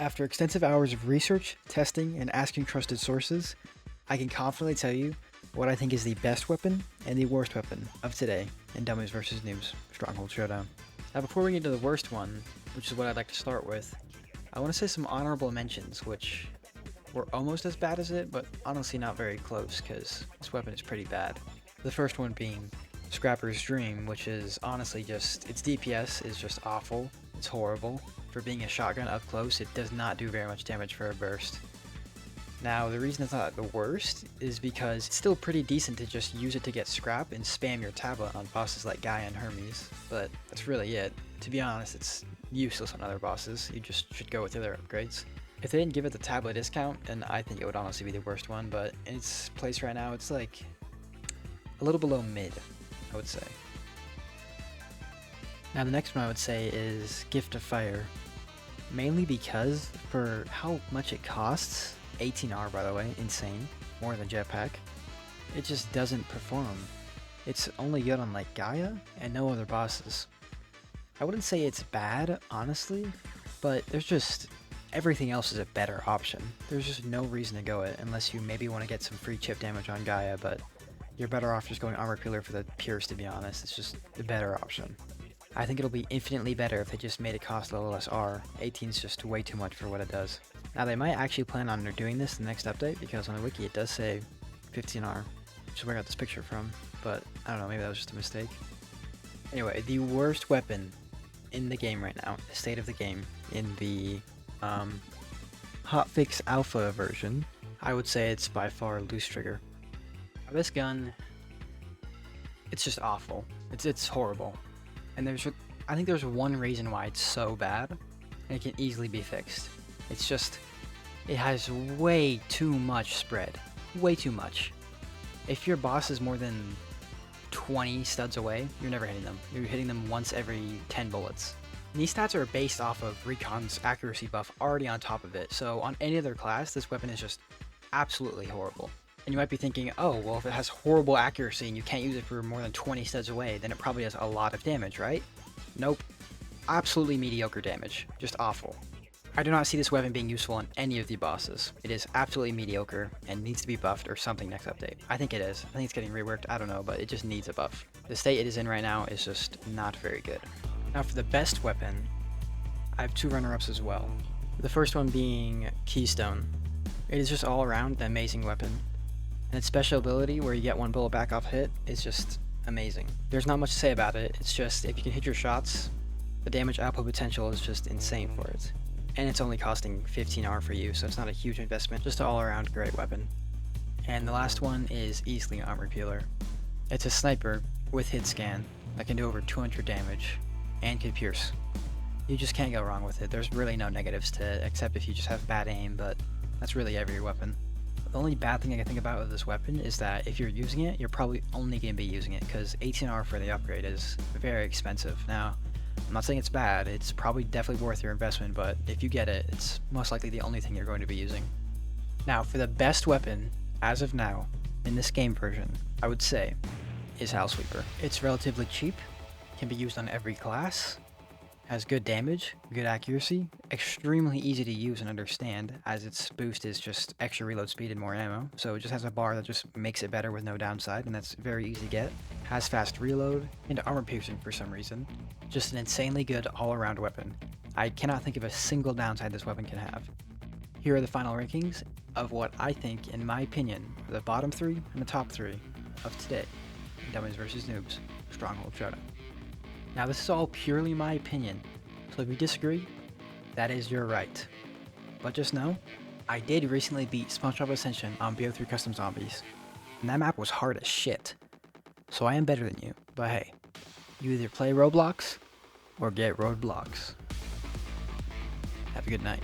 After extensive hours of research, testing, and asking trusted sources, I can confidently tell you what I think is the best weapon and the worst weapon of today in Dummies vs. Noobs Stronghold Showdown. Now before we get to the worst one, which is what I'd like to start with, I want to say some honorable mentions which were almost as bad as it, but honestly not very close because this weapon is pretty bad. The first one being Scrapper's Dream, which is honestly just, its DPS is just awful, it's horrible. For being a shotgun up close, it does not do very much damage for a burst. Now, the reason it's not the worst is because it's still pretty decent to just use it to get scrap and spam your tablet on bosses like Gaia and Hermes, but that's really it. To be honest, it's useless on other bosses, you just should go with the other upgrades. If they didn't give it the tablet discount, then I think it would honestly be the worst one, but in its place right now, it's like a little below mid, I would say. Now the next one I would say is Gift of Fire, mainly because for how much it costs, 18R by the way, insane, more than Jetpack, it just doesn't perform. It's only good on like Gaia and no other bosses. I wouldn't say it's bad, honestly, but there's just, everything else is a better option. There's just no reason to go it unless you maybe want to get some free chip damage on Gaia, but you're better off just going Armor Peeler for the Pierce, to be honest. It's just the better option. I think it'll be infinitely better if they just made it cost a little less R. 18's just way too much for what it does. Now they might actually plan on doing this in the next update because on the wiki it does say 15R, which is where I got this picture from, but I don't know, maybe that was just a mistake. Anyway, the worst weapon in the game right now, the state of the game, in the hotfix alpha version, I would say it's by far Loose Trigger. Now, this gun, it's just awful. It's horrible. And I think there's one reason why it's so bad, and it can easily be fixed. It's just, it has way too much spread. Way too much. If your boss is more than 20 studs away, you're never hitting them. You're hitting them once every 10 bullets. And these stats are based off of Recon's accuracy buff already on top of it, so on any other class, this weapon is just absolutely horrible. And you might be thinking, oh, well, if it has horrible accuracy and you can't use it for more than 20 studs away, then it probably does a lot of damage, right? Nope. Absolutely mediocre damage. Just awful. I do not see this weapon being useful on any of the bosses. It is absolutely mediocre and needs to be buffed or something next update. I think it is. I think it's getting reworked. I don't know, but it just needs a buff. The state it is in right now is just not very good. Now for the best weapon, I have two runner-ups as well. The first one being Keystone. It is just all around an amazing weapon. And its special ability, where you get one bullet back off hit, is just amazing. There's not much to say about it, it's just, if you can hit your shots, the damage output potential is just insane for it. And it's only costing 15R for you, so it's not a huge investment, just an all-around great weapon. And the last one is easily Armor Peeler. It's a sniper with hit scan that can do over 200 damage, and can pierce. You just can't go wrong with it. There's really no negatives to it, except if you just have bad aim, but that's really every weapon. The only bad thing I can think about with this weapon is that if you're using it, you're probably only going to be using it because 18R for the upgrade is very expensive. Now, I'm not saying it's bad, it's probably definitely worth your investment, but if you get it, it's most likely the only thing you're going to be using. Now, for the best weapon, as of now, in this game version, I would say, is House Sweeper. It's relatively cheap, can be used on every class, has good damage, good accuracy, extremely easy to use and understand, as its boost is just extra reload speed and more ammo, so it just has a bar that just makes it better with no downside, and that's very easy to get. Has fast reload, and armor piercing for some reason. Just an insanely good all-around weapon. I cannot think of a single downside this weapon can have. Here are the final rankings of what I think, in my opinion, are the bottom 3 and the top 3 of today in Dummies vs. Noobs Stronghold Showdown. Now this is all purely my opinion, so if you disagree, that is your right. But just know, I did recently beat SpongeBob Ascension on BO3 Custom Zombies, and that map was hard as shit. So I am better than you, but hey, you either play Roblox, or get roadblocks. Have a good night.